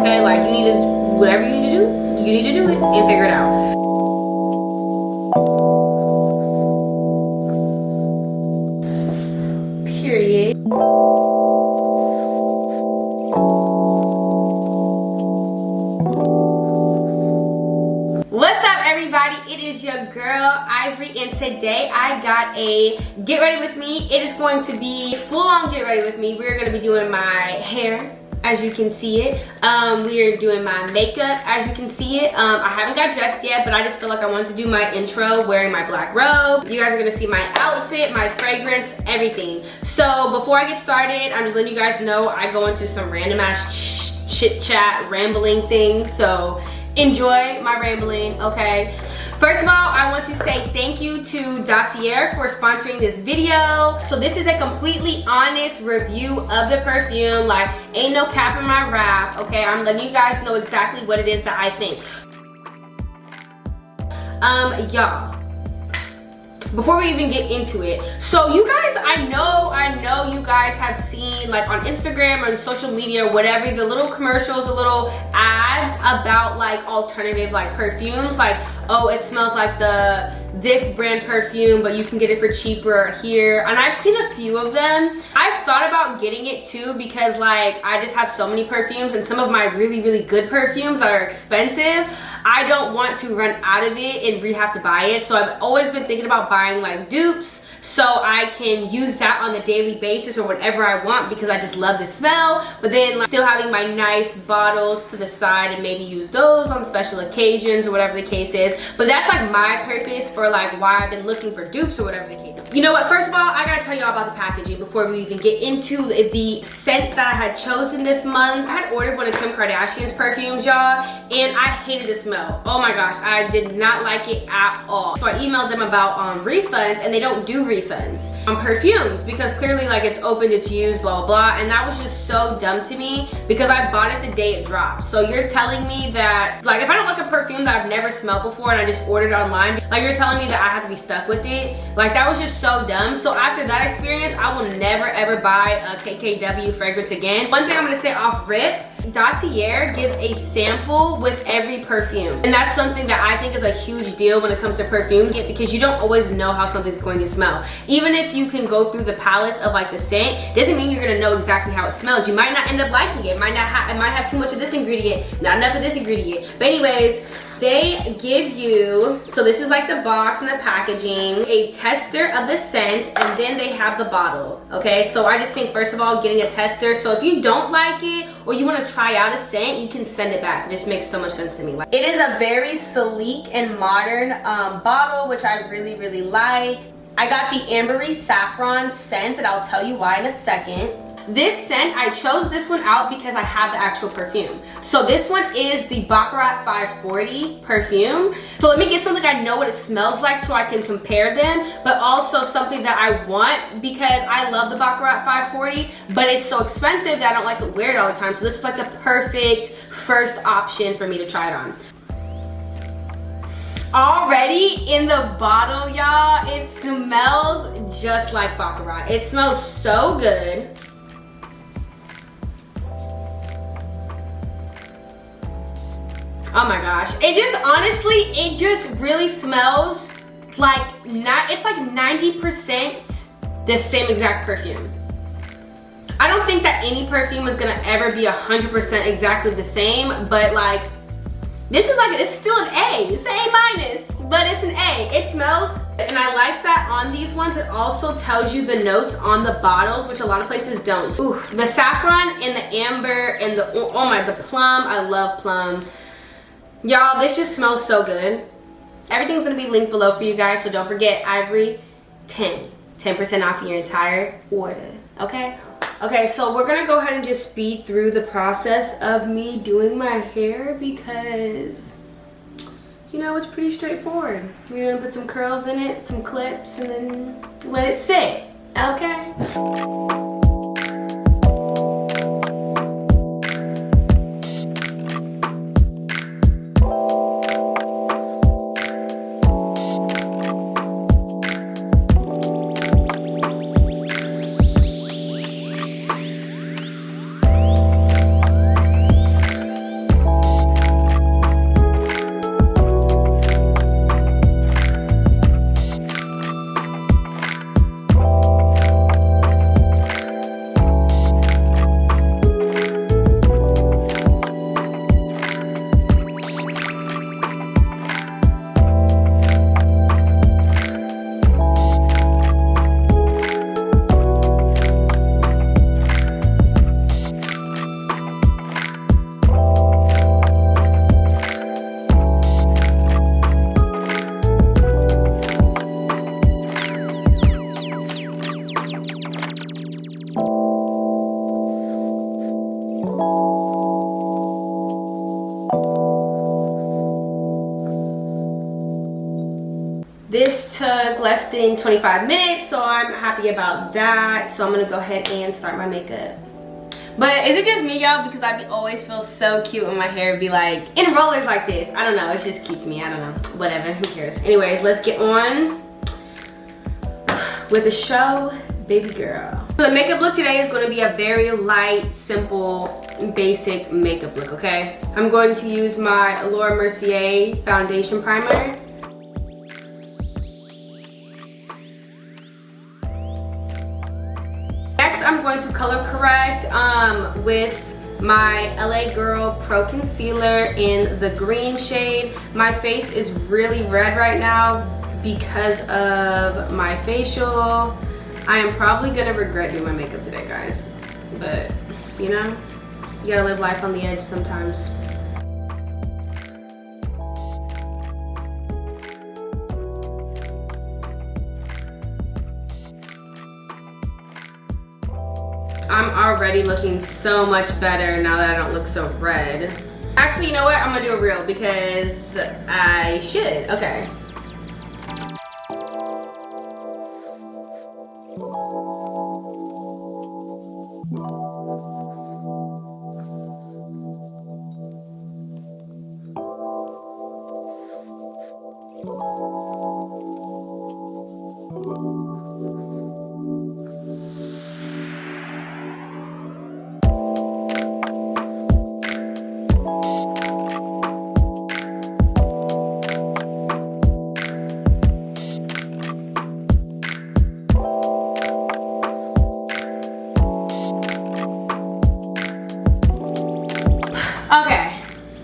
Okay, like you need to, whatever you need to do, you need to do it and figure it out. Period. What's up, everybody? It is your girl Ivory, and today I got a get ready with me. It is going to be full-on get ready with me. We're going to be doing my hair, as you can see it. We are doing my makeup, as you can see it. I haven't got dressed yet, but I just feel like I wanted to do my intro wearing my black robe. You guys are gonna see my outfit, my fragrance, everything. So before I get started, I'm just letting you guys know I go into some random ass chit-chat rambling things, so enjoy my rambling, okay? First of all, I want to say thank you to Dossier for sponsoring this video. So this is a completely honest review of the perfume. Like, ain't no cap in my rap, okay? I'm letting you guys know exactly what it is that I think. Y'all, before we even get into it, so you guys, I know you guys have seen, like, on Instagram or on social media or whatever, the little commercials, the little ads about like alternative like perfumes, like, oh, it smells like this brand perfume, but you can get it for cheaper here. And I've seen a few of them. I've thought about getting it too, because like I just have so many perfumes, and some of my really good perfumes that are expensive, I don't want to run out of it and have to buy it. So I've always been thinking about buying like dupes, so I can use that on the daily basis or whatever I want, because I just love the smell. But then like, still having my nice bottles to the side and maybe use those on special occasions or whatever the case is. But that's like my purpose for like why I've been looking for dupes or whatever the case is. You know what, first of all, I gotta tell y'all about the packaging before we even get into the scent that I had chosen this month. I had ordered one of Kim Kardashian's perfumes, y'all, and I hated the smell. Oh my gosh, I did not like it at all. So I emailed them about refunds, and they don't do refunds on perfumes, because clearly like it's opened, it's used, blah blah, and that was just so dumb to me, because I bought it the day it dropped. So you're telling me that, like, if I don't like a perfume that I've never smelled before and I just ordered online, like, you're telling me that I have to be stuck with it? Like, that was just so dumb. So after that experience, I will never ever buy a KKW fragrance again. One thing I'm gonna say off rip, Dossier gives a sample with every perfume, and that's something that I think is a huge deal when it comes to perfumes, because you don't always know how something's going to smell. Even if you can go through the palettes of like the scent, doesn't mean you're gonna know exactly how it smells. You might not end up liking it. It might have too much of this ingredient, not enough of this ingredient. But anyways, they give you, so this is like the box and the packaging, a tester of the scent, and then they have the bottle, okay? So I just think, first of all, getting a tester, so if you don't like it or you want to try out a scent, you can send it back. It just makes so much sense to me. Like, it is a very sleek and modern bottle, which I really like. I got the Ambery Saffron scent, and I'll tell you why in a second. This scent, I chose this one out because I have the actual perfume. So this one is the Baccarat 540 perfume. So let me get something I know what it smells like so I can compare them, but also something that I want, because I love the Baccarat 540, but it's so expensive that I don't like to wear it all the time. So this is like the perfect first option for me to try it on. Already in the bottle, y'all, it smells just like Baccarat. It smells so good. Oh my gosh, it just, honestly, it just really smells like, it's like 90% the same exact perfume. I don't think that any perfume is gonna ever be 100% exactly the same, but like, this is like, it's still an A. It's an A-, but it's an A. It smells, and I like that on these ones, it also tells you the notes on the bottles, which a lot of places don't. Ooh, the saffron and the amber and the, oh my, the plum, I love plum. Y'all, this just smells so good. Everything's gonna be linked below for you guys, so don't forget, Ivory 10% off your entire order, okay? Okay, so we're gonna go ahead and just speed through the process of me doing my hair, because, you know, it's pretty straightforward. We're gonna put some curls in it, some clips, and then let it sit, okay? This took less than 25 minutes, so I'm happy about that. So I'm gonna go ahead and start my makeup. But is it just me, y'all? Because I always feel so cute when my hair be like in rollers like this. I don't know, it's just cute to me. I don't know, whatever, who cares? Anyways, let's get on with the show, baby girl. So the makeup look today is gonna be a very light, simple, basic makeup look, okay? I'm going to use my Laura Mercier foundation primer. Next, I'm going to color correct with my LA Girl Pro Concealer in the green shade. My face is really red right now because of my facial. I am probably gonna regret doing my makeup today, guys. But, you know, you gotta live life on the edge sometimes. I'm already looking so much better now that I don't look so red. Actually, you know what? I'm gonna do a reel because I should. Okay. Okay,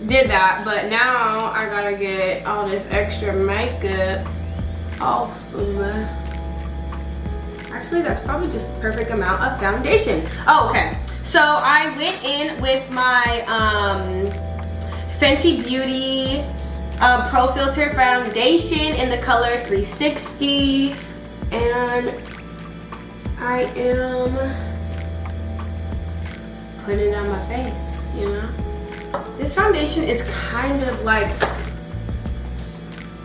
did that, but now I gotta get all this extra makeup off of me. Actually, that's probably just the perfect amount of foundation. Oh, okay. So I went in with my Fenty Beauty Pro Filter foundation in the color 360, and I am putting it on my face, you know? This foundation is kind of like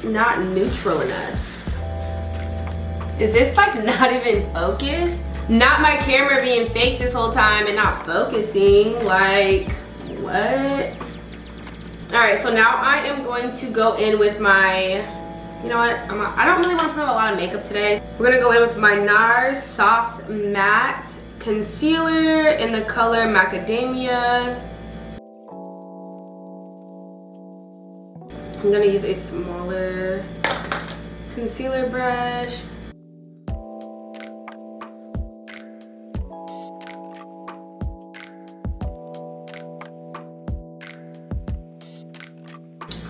not neutral enough. Is this like not even focused? Not my camera being fake this whole time and not focusing, like what? All right, so now I am going to go in with my, you know what? I don't really want to put on a lot of makeup today. We're gonna go in with my NARS Soft Matte Concealer in the color Macadamia. I'm gonna use a smaller concealer brush.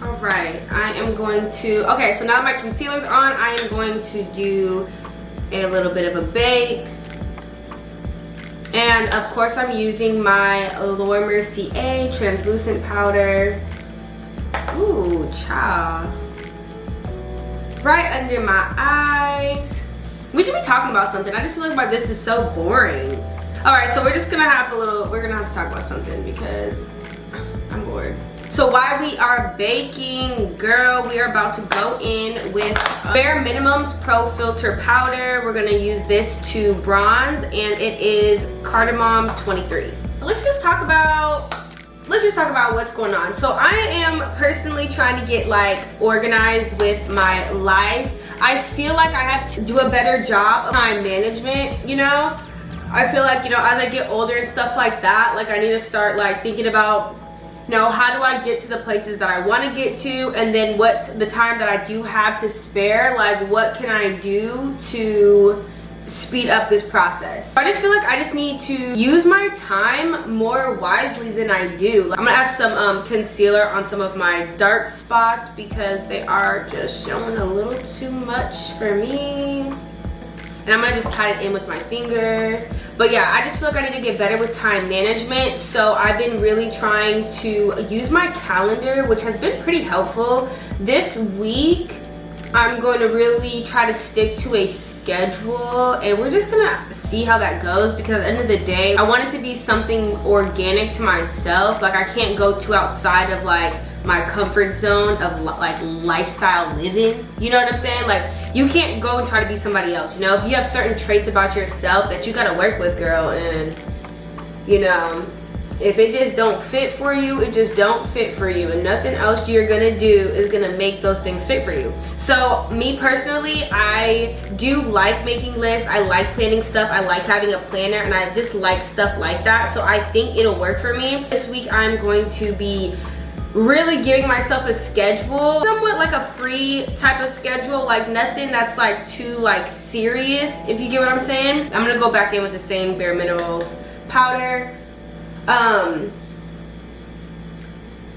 All right, I am going to, okay, so now that my concealer's on, I am going to do a little bit of a bake. And of course, I'm using my Laura Mercier translucent powder. Ooh, child. Right under my eyes. We should be talking about something. I just feel like this is so boring. All right, so we're just gonna have we're gonna have to talk about something because I'm bored. So while we are baking, girl, we are about to go in with Bare Minimum's Pro Filter Powder. We're gonna use this to bronze, and it is Cardamom 23. Let's just talk about what's going on. So I am personally trying to get like organized with my life. I feel like I have to do a better job of time management, you know? I feel like, you know, as I get older and stuff like that, like I need to start like thinking about, you know, how do I get to the places that I want to get to, and then what's the time that I do have to spare, like what can I do to speed up this process. I just feel like I just need to use my time more wisely than I do. I'm gonna add some concealer on some of my dark spots because they are just showing a little too much for me. And I'm gonna just pat it in with my finger. But yeah, I just feel like I need to get better with time management. So I've been really trying to use my calendar, which has been pretty helpful. This week, I'm going to really try to stick to a schedule, and we're just gonna see how that goes, because at the end of the day, I want it to be something organic to myself. Like, I can't go too outside of like my comfort zone of like lifestyle living, you know what I'm saying? Like, you can't go and try to be somebody else, you know? If you have certain traits about yourself that you gotta work with, girl, and you know, if it just don't fit for you, it just don't fit for you, and nothing else you're gonna do is gonna make those things fit for you. So me personally, I do like making lists, I like planning stuff, I like having a planner, and I just like stuff like that. So I think it'll work for me. This week I'm going to be really giving myself a schedule, somewhat like a free type of schedule, like nothing that's like too like serious, if you get what I'm saying. I'm gonna go back in with the same Bare Minerals powder.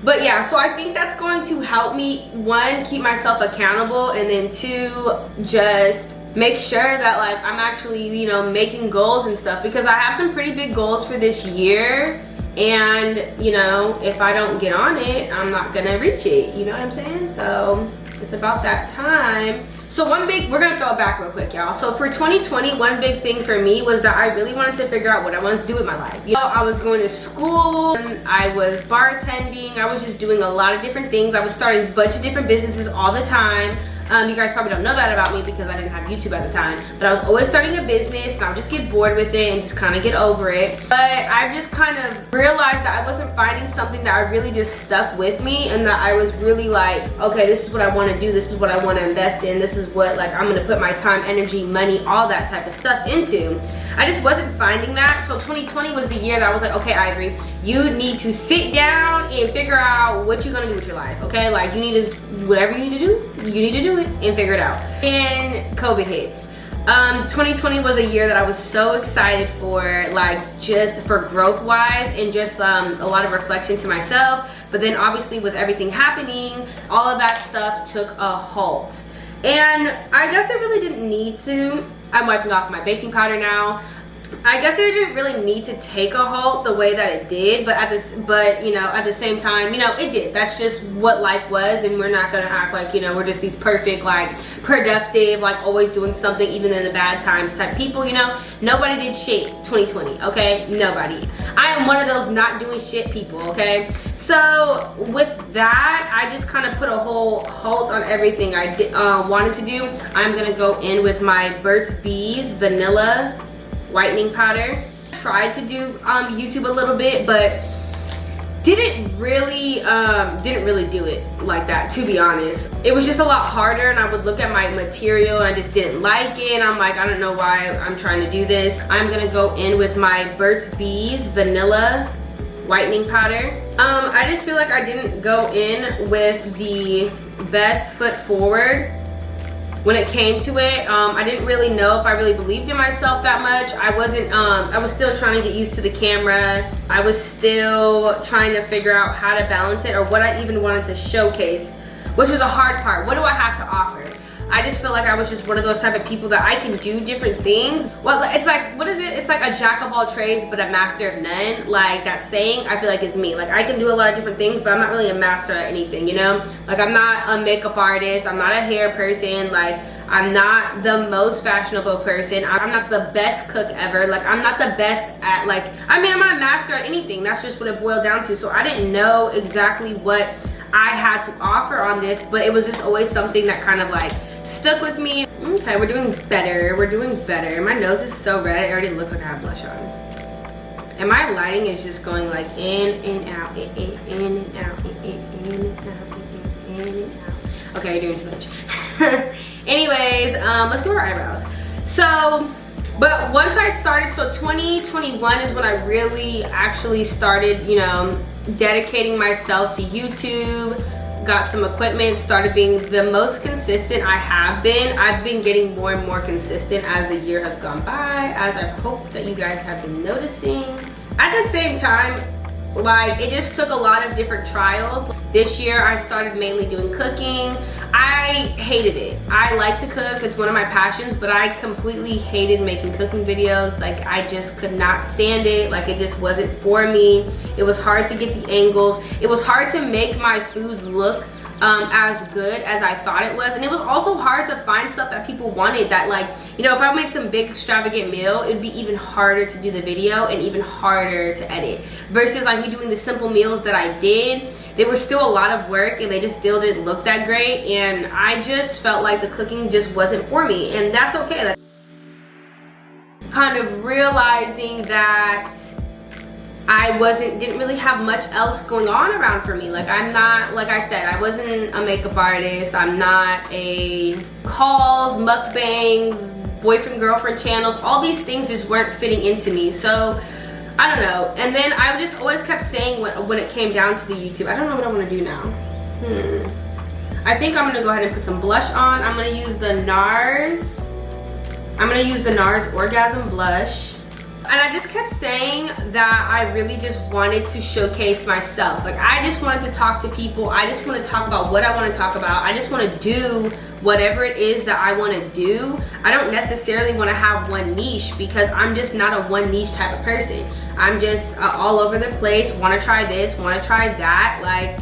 But yeah, so I think that's going to help me, one, keep myself accountable, and then two, just make sure that like I'm actually, you know, making goals and stuff, because I have some pretty big goals for this year. And you know, if I don't get on it, I'm not gonna reach it, you know what I'm saying? So it's about that time. So we're gonna throw it back real quick, y'all. So for 2020, one big thing for me was that I really wanted to figure out what I wanted to do with my life. You know, I was going to school, I was bartending, I was just doing a lot of different things. I was starting a bunch of different businesses all the time. You guys probably don't know that about me because I didn't have YouTube at the time, but I was always starting a business, and I would just get bored with it and just kind of get over it. But I just kind of realized that I wasn't finding something that I really just stuck with me, and that I was really like, okay, this is what I want to do, this is what I want to invest in, this is what like I'm gonna put my time, energy, money, all that type of stuff into. I just wasn't finding that. So 2020 was the year that I was like, okay, Ivory, you need to sit down and figure out what you're gonna do with your life, okay? Like, you need to, whatever you need to do, you need to do it and figure it out. And COVID hits. 2020 was a year that I was so excited for, like, just for growth wise, and just a lot of reflection to myself. But then obviously with everything happening, all of that stuff took a halt. And I guess I really didn't need to. I'm wiping off my baking powder now. I guess it didn't really need to take a halt the way that it did, but you know, at the same time, you know, it did. That's just what life was, and we're not gonna act like, you know, we're just these perfect, like, productive, like, always doing something even in the bad times type people, you know. Nobody did shit 2020, okay? Nobody. I am one of those not doing shit people, okay? So with that, I just kind of put a whole halt on everything I did, wanted to do. I'm gonna go in with my Burt's Bees Vanilla whitening powder. Tried to do YouTube a little bit, but didn't really do it like that, to be honest. It was just a lot harder, and I would look at my material and I just didn't like it, and I'm like, I don't know why I'm trying to do this. I'm gonna go in with my Burt's Bees Vanilla whitening powder. I just feel like I didn't go in with the best foot forward when it came to it. I didn't really know if I really believed in myself that much. I was still trying to get used to the camera. I was still trying to figure out how to balance it, or what I even wanted to showcase, which was a hard part. What do I have to offer? I just feel like I was just one of those type of people that I can do different things. Well, it's like, what is it? It's like a jack of all trades, but a master of none. Like that saying, I feel like is me. Like, I can do a lot of different things, but I'm not really a master at anything, you know? Like, I'm not a makeup artist. I'm not a hair person. Like, I'm not the most fashionable person. I'm not the best cook ever. Like, I'm not the best at, like, I mean, I'm not a master at anything. That's just what it boiled down to. So I didn't know exactly what I had to offer on this, but it was just always something that kind of like stuck with me. Okay, we're doing better. We're doing better. My nose is so red, it already looks like I have blush on. And my lighting is just going like in and out, in and out, in and out, in and out. Okay, you're doing too much. Anyways, let's do our eyebrows. So, but once I started, so 2021 is when I really actually started, you know, dedicating myself to YouTube, got some equipment, started being the most consistent I have been. I've been getting more and more consistent as the year has gone by, as I've hoped that you guys have been noticing. At the same time, like, it just took a lot of different trials. This year I started mainly doing cooking. I hated it. I like to cook, it's one of my passions, but I completely hated making cooking videos. Like, I just could not stand it. Like, it just wasn't for me. It was hard to get the angles. It was hard to make my food look as good as I thought it was. And it was also hard to find stuff that people wanted, that like, you know, if I made some big extravagant meal, it'd be even harder to do the video and even harder to edit, versus like me doing the simple meals that I did. They were still a lot of work and they just still didn't look that great, and I just felt like the cooking just wasn't for me, and that's okay. Like, kind of realizing that I didn't really have much else going on around for me. Like, I'm not, like I said, I wasn't a makeup artist. I'm not a calls, mukbangs, boyfriend, girlfriend channels. All these things just weren't fitting into me. So, I don't know. And then I just always kept saying when it came down to the YouTube, I don't know what I want to do now. I think I'm going to go ahead and put some blush on. I'm going to use the NARS. I'm going to use the NARS Orgasm Blush. And I just kept saying that I really just wanted to showcase myself. Like, I just wanted to talk to people. I just want to talk about what I want to talk about. I just want to do whatever it is that I want to do. I don't necessarily want to have one niche, because I'm just not a one niche type of person. I'm just all over the place. Want to try this, want to try that. Like,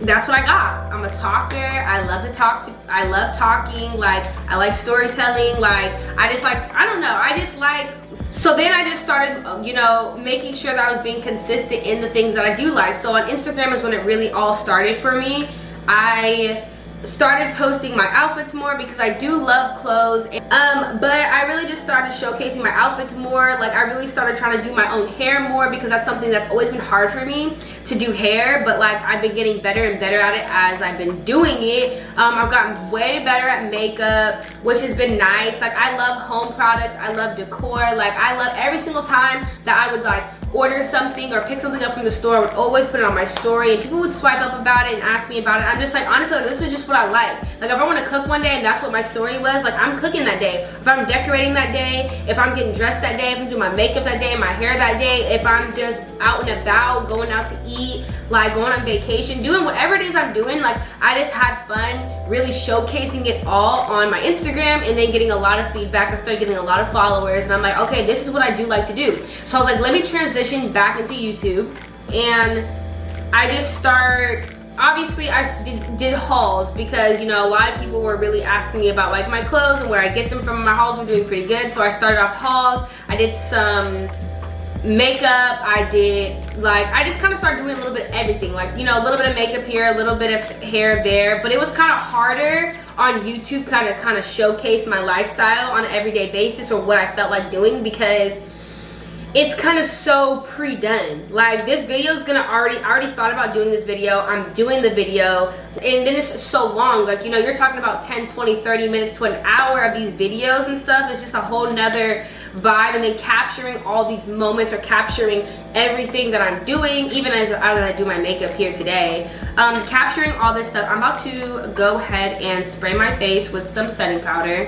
that's what I got. I'm a talker. I love to talk. I love talking. Like, I like storytelling. Like, I just like, I don't know. I just like, so then I just started, you know, making sure that I was being consistent in the things that I do like. So on Instagram is when it really all started for me. I started posting my outfits more because I do love clothes, but I really just started showcasing my outfits more. Like, I really started trying to do my own hair more, because that's something that's always been hard for me to do hair, but like, I've been getting better and better at it as I've been doing it. I've gotten way better at makeup, which has been nice. Like, I love home products, I love decor. Like, I love every single time that I would like order something or pick something up from the store, I would always put it on my story, and people would swipe up about it and ask me about it. I'm just like, honestly, this is just what I like. Like, if I want to cook one day and that's what my story was, like, I'm cooking that day. If I'm decorating that day, if I'm getting dressed that day, if I'm doing my makeup that day, my hair that day, if I'm just out and about, going out to eat, like going on vacation, doing whatever it is I'm doing, like, I just had fun really showcasing it all on my Instagram, and then getting a lot of feedback. I started getting a lot of followers, and I'm like, okay, this is what I do like to do. So I was like, let me transition back into YouTube. And I just obviously I did hauls, because, you know, a lot of people were really asking me about like my clothes and where I get them from. My hauls were doing pretty good, so I started off hauls. I did some makeup. I just kind of started doing a little bit of everything, like, you know, a little bit of makeup here, a little bit of hair there. But it was kind of harder on YouTube kind of showcase my lifestyle on an everyday basis, or what I felt like doing, because it's kind of so pre-done. Like, this video is gonna I already thought about doing this video. I'm doing the video, and then it's so long. Like, you know, you're talking about 10, 20, 30 minutes to an hour of these videos and stuff. It's just a whole nother vibe. And then capturing all these moments, or capturing everything that I'm doing, even as I do my makeup here today. Capturing all this stuff. I'm about to go ahead and spray my face with some setting powder.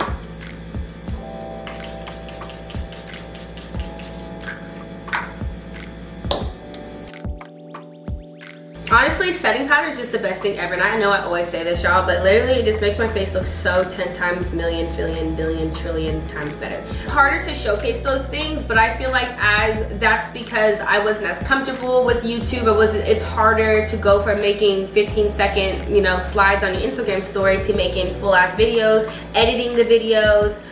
Honestly, setting powder is just the best thing ever, and I know I always say this, y'all, but literally it just makes my face look so 10 times million, billion, billion, trillion times better. Harder to showcase those things, but I feel like that's because I wasn't as comfortable with YouTube. It's harder to go from making 15-second, you know, slides on your Instagram story to making full-ass videos, editing the videos,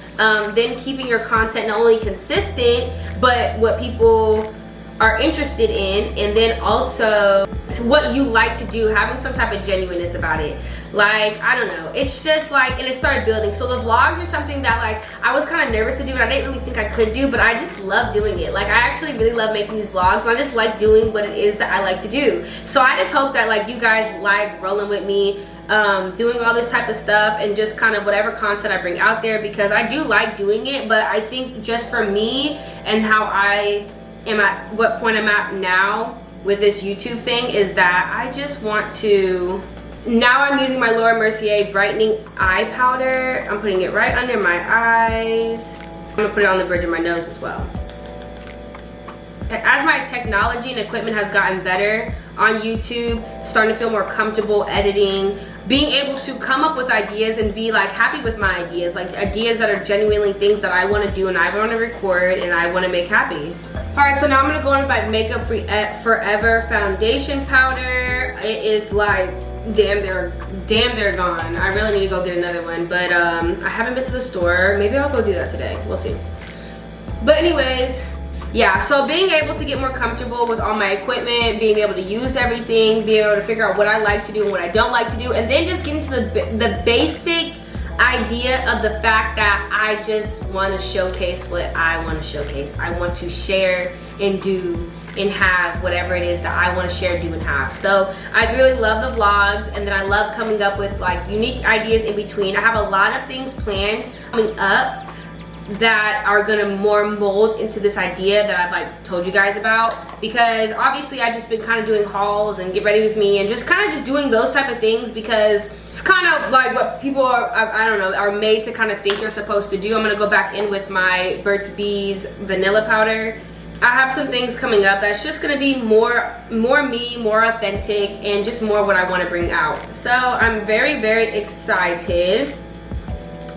then keeping your content not only consistent, but what people are interested in, and then also what you like to do, having some type of genuineness about it. Like, I don't know, it's just like, and it started building. So the vlogs are something that, like, I was kind of nervous to do, and I didn't really think I could do, but I just love doing it. Like, I actually really love making these vlogs, and I just like doing what it is that I like to do. So I just hope that, like, you guys like rolling with me, doing all this type of stuff, and just kind of whatever content I bring out there, because I do like doing it. But I think just for me and how I am at what point I'm at now with this YouTube thing, is that I just want to, now I'm using my Laura Mercier brightening eye powder. I'm putting it right under my eyes. I'm gonna put it on the bridge of my nose as well. As my technology and equipment has gotten better on YouTube, starting to feel more comfortable editing, being able to come up with ideas and be like happy with my ideas, like ideas that are genuinely things that I want to do and I want to record and I want to make happy. Alright, so now I'm going to go in by Makeup Forever foundation powder. It is like, damn they're gone. I really need to go get another one, but I haven't been to the store. Maybe I'll go do that today. We'll see. But anyways, yeah, so being able to get more comfortable with all my equipment, being able to use everything, being able to figure out what I like to do and what I don't like to do, and then just getting to the basic idea of the fact that I just want to showcase what I want to showcase. I want to share and do and have whatever it is that I want to share, do, and have. So I really love the vlogs, and then I love coming up with like unique ideas in between. I have a lot of things planned coming up that are gonna more mold into this idea that I've like told you guys about, because obviously I've just been kind of doing hauls and get ready with me and just kind of just doing those type of things because it's kind of like what people are, I don't know, are made to kind of think they're supposed to do. I'm gonna go back in with my Burt's Bees vanilla powder. I have some things coming up that's just gonna be more me, more authentic, and just more what I want to bring out. So I'm very, very excited.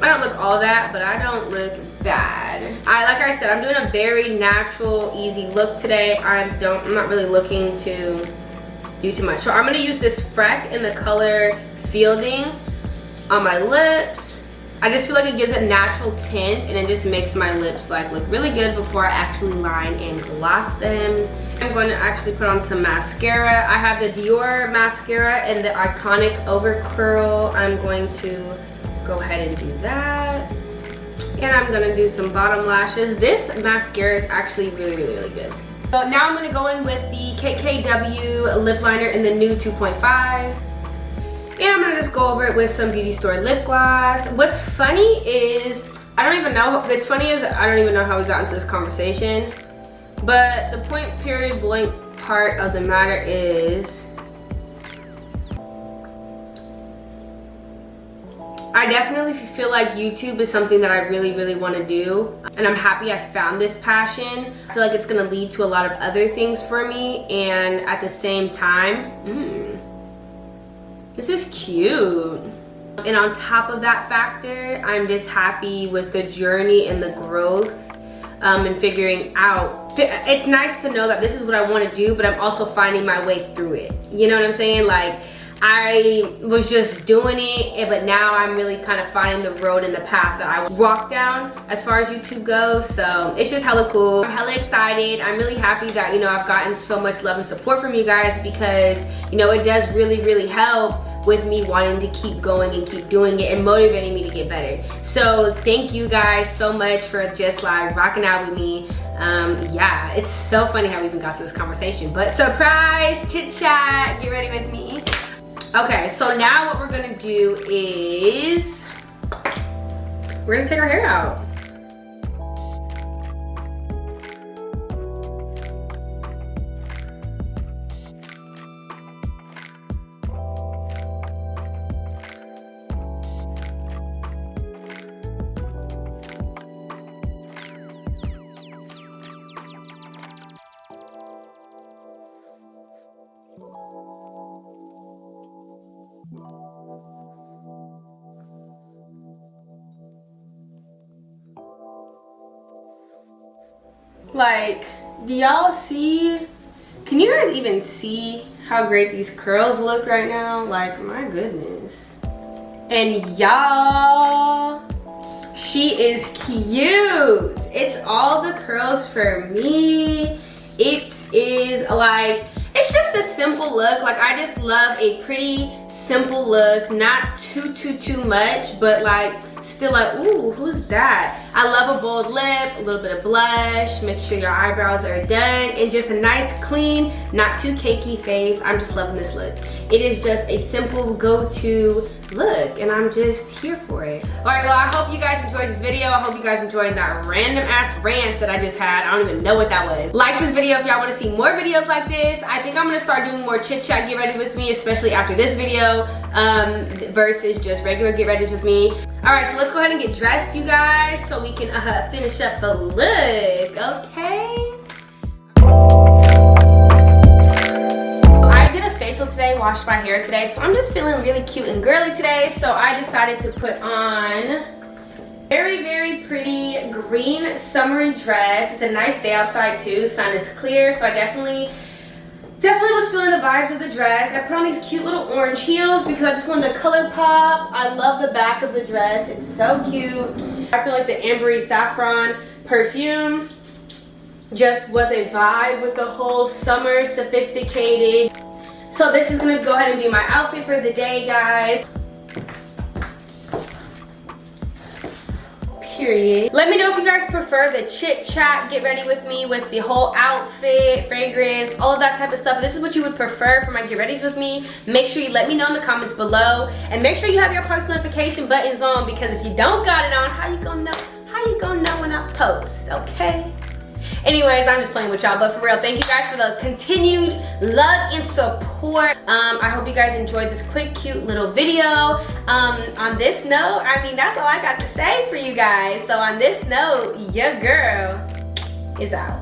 I don't look all that, but I don't look bad. Like I said, I'm doing a very natural, easy look today. I'm not really looking to do too much. So I'm gonna use this Freck in the color Fielding on my lips. I just feel like it gives a natural tint and it just makes my lips like look really good before I actually line and gloss them. I'm going to actually put on some mascara. I have the Dior mascara and the Iconic Over Curl. I'm going to go ahead and do that. And I'm gonna do some bottom lashes. This mascara is actually really, really, really good. So now I'm gonna go in with the KKW lip liner in the Nude 2.5. And I'm gonna just go over it with some beauty store lip gloss. What's funny is, I don't even know how we got into this conversation. But the point period blank part of the matter is, I definitely feel like YouTube is something that I really, really want to do. And I'm happy I found this passion. I feel like it's going to lead to a lot of other things for me. And at the same time, this is cute. And on top of that factor, I'm just happy with the journey and the growth and figuring out. It's nice to know that this is what I want to do, but I'm also finding my way through it. You know what I'm saying? Like, I was just doing it, but now I'm really kind of finding the road and the path that I walk down as far as YouTube goes. So it's just hella cool. I'm hella excited. I'm really happy that, you know, I've gotten so much love and support from you guys, because, you know, it does really, really help with me wanting to keep going and keep doing it and motivating me to get better. So thank you guys so much for just like rocking out with me. Yeah, it's so funny how we even got to this conversation, but surprise chit chat, get ready with me. Okay, so now what we're gonna do is we're gonna take our hair out. Like, do y'all see? Can you guys even see how great these curls look right now? Like, my goodness. And y'all, she is cute. It's all the curls for me. It is like, it's just a simple look. Like, I just love a pretty simple look, not too much, but like still like, ooh, who's that? I love a bold lip, a little bit of blush, make sure your eyebrows are done, and just a nice, clean, not too cakey face. I'm just loving this look. It is just a simple go-to look, and I'm just here for it. All right, well, I hope you guys enjoyed this video. I hope you guys enjoyed that random ass rant that I just had. I don't even know what that was. Like this video if y'all want to see more videos like this. I think I'm gonna start doing more chit chat get ready with me, especially after this video, versus just regular get ready with me. All right, so let's go ahead and get dressed, you guys, so we can finish up the look, okay? I did a facial today, washed my hair today, so I'm just feeling really cute and girly today. So I decided to put on very, very pretty green summery dress. It's a nice day outside too. Sun is clear, so I definitely was feeling the vibes of the dress. I put on these cute little orange heels because I just wanted the color pop. I love the back of the dress. It's so cute. I feel like the ambery saffron perfume just was a vibe with the whole summer sophisticated. So this is gonna go ahead and be my outfit for the day, guys. Period. Let me know if you guys prefer the chit chat, get ready with me with the whole outfit, fragrance, all of that type of stuff. If this is what you would prefer for my get readies with me, make sure you let me know in the comments below, and make sure you have your post notification buttons on, because if you don't got it on, how you gonna know when I post, okay? Anyways, I'm just playing with y'all, but for real, thank you guys for the continued love and support. I hope you guys enjoyed this quick, cute little video. On this note, I mean, that's all I got to say for you guys. So on this note, your girl is out.